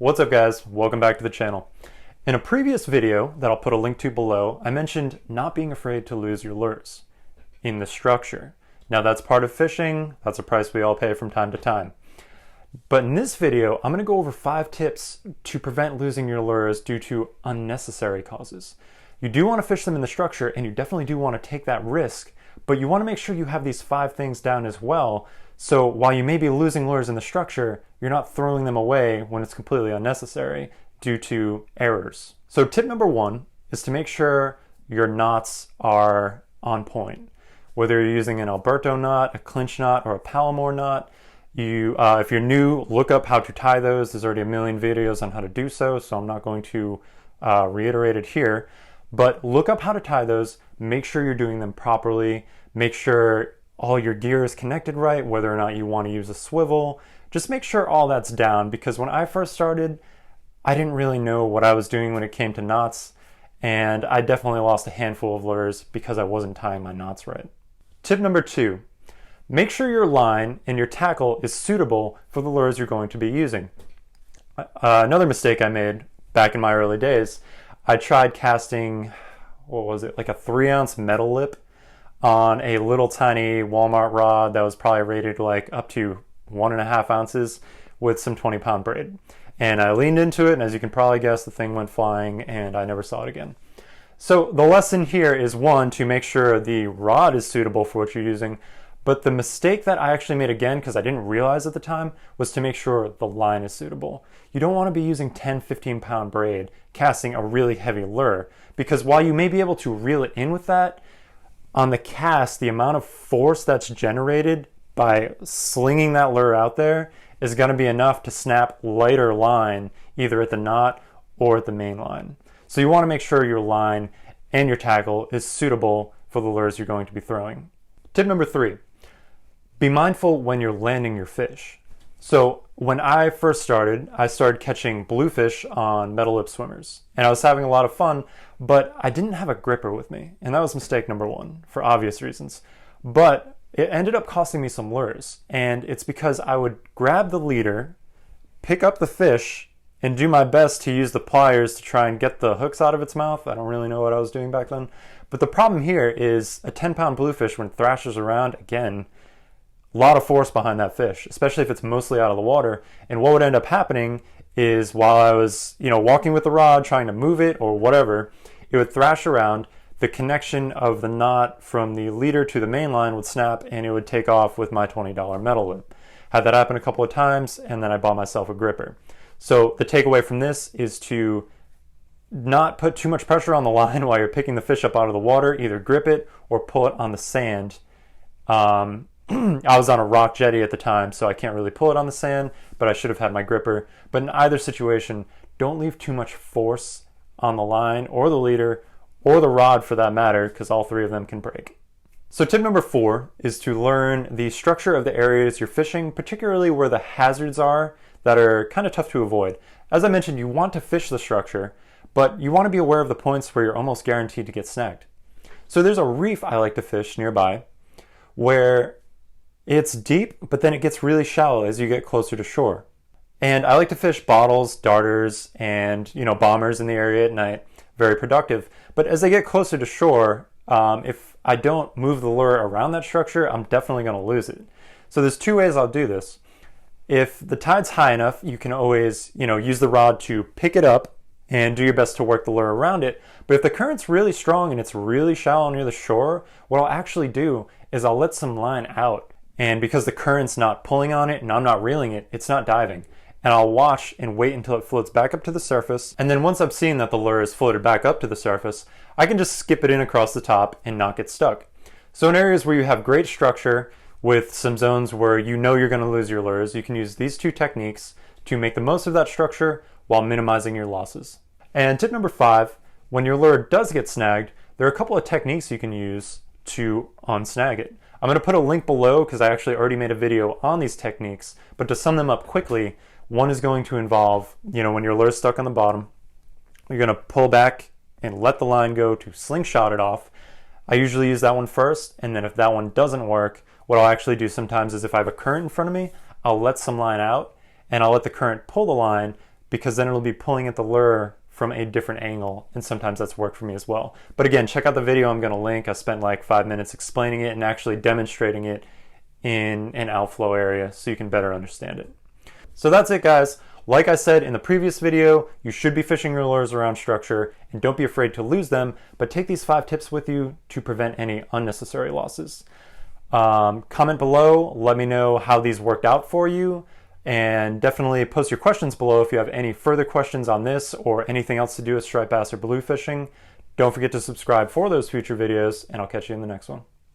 What's up guys, welcome back to the channel. In a previous video that I'll put a link to below, I mentioned not being afraid to lose your lures in the structure. Now that's part of fishing, that's a price we all pay from time to time. But in this video, I'm gonna go over 5 tips to prevent losing your lures due to unnecessary causes. You do wanna fish them in the structure and you definitely do wanna take that risk, but you wanna make sure you have these 5 things down as well. So while you may be losing lures in the structure, you're not throwing them away when it's completely unnecessary due to errors. So tip number 1 is to make sure your knots are on point. Whether you're using an Alberto knot, a clinch knot, or a Palomar knot, if you're new, look up how to tie those. There's already a million videos on how to do so, so I'm not going to reiterate it here. But look up how to tie those, make sure you're doing them properly, make sure all your gear is connected right, whether or not you want to use a swivel. Just make sure all that's down, because when I first started, I didn't really know what I was doing when it came to knots, and I definitely lost a handful of lures because I wasn't tying my knots right. Tip number 2, make sure your line and your tackle is suitable for the lures you're going to be using. Another mistake I made back in my early days, I tried casting, what was it, like a 3-ounce metal lip on a little tiny Walmart rod that was probably rated like up to 1.5 ounces with some 20-pound braid. And I leaned into it, and as you can probably guess, the thing went flying and I never saw it again. So the lesson here is 1, to make sure the rod is suitable for what you're using. But the mistake that I actually made again, because I didn't realize at the time, was to make sure the line is suitable. You don't want to be using 10-15 pound braid casting a really heavy lure, because while you may be able to reel it in with that, on the cast, the amount of force that's generated by slinging that lure out there is going to be enough to snap lighter line either at the knot or at the main line. So you want to make sure your line and your tackle is suitable for the lures you're going to be throwing. Tip number 3, be mindful when you're landing your fish. So when I first started, I started catching bluefish on metal lip swimmers, and I was having a lot of fun, but I didn't have a gripper with me, and that was mistake number 1 for obvious reasons. But it ended up costing me some lures, and it's because I would grab the leader, pick up the fish, and do my best to use the pliers to try and get the hooks out of its mouth. I don't really know what I was doing back then. But the problem here is a 10-pound bluefish, when it thrashes around, again, a lot of force behind that fish, especially if it's mostly out of the water. And what would end up happening is while I was, walking with the rod, trying to move it or whatever, it would thrash around, the connection of the knot from the leader to the main line would snap, and it would take off with my $20 metal lip. Had that happen a couple of times, and then I bought myself a gripper. So the takeaway from this is to not put too much pressure on the line while you're picking the fish up out of the water. Either grip it or pull it on the sand. I was on a rock jetty at the time, so I can't really pull it on the sand, but I should have had my gripper. But in either situation, don't leave too much force on the line or the leader or the rod for that matter, because all 3 of them can break. So tip number 4 is to learn the structure of the areas you're fishing, particularly where the hazards are that are kind of tough to avoid. As I mentioned, you want to fish the structure, but you want to be aware of the points where you're almost guaranteed to get snagged. So there's a reef I like to fish nearby where it's deep, but then it gets really shallow as you get closer to shore. And I like to fish bottles, darters, and bombers in the area at night. Very productive. But as I get closer to shore, if I don't move the lure around that structure, I'm definitely going to lose it. So there's 2 ways I'll do this. If the tide's high enough, you can always use the rod to pick it up and do your best to work the lure around it. But if the current's really strong and it's really shallow near the shore, what I'll actually do is I'll let some line out. And because the current's not pulling on it and I'm not reeling it, it's not diving. And I'll watch and wait until it floats back up to the surface. And then once I've seen that the lure is floated back up to the surface, I can just skip it in across the top and not get stuck. So in areas where you have great structure with some zones where you're going to lose your lures, you can use these 2 techniques to make the most of that structure while minimizing your losses. And tip number 5, when your lure does get snagged, there are a couple of techniques you can use to unsnag it. I'm going to put a link below because I actually already made a video on these techniques, but to sum them up quickly, one is going to involve, when your lure's stuck on the bottom, you're going to pull back and let the line go to slingshot it off. I usually use that one first, and then if that one doesn't work, what I'll actually do sometimes is if I have a current in front of me, I'll let some line out, and I'll let the current pull the line because then it'll be pulling at the lure from a different angle, and sometimes that's worked for me as well. But again, check out the video I'm going to link. I spent like 5 minutes explaining it and actually demonstrating it in an outflow area so you can better understand it. So that's it, guys. Like I said in the previous video, you should be fishing your lures around structure, and don't be afraid to lose them, but take these 5 tips with you to prevent any unnecessary losses. Comment below, let me know how these worked out for you, and definitely post your questions below if you have any further questions on this or anything else to do with striped bass or blue fishing. Don't forget to subscribe for those future videos, and I'll catch you in the next one.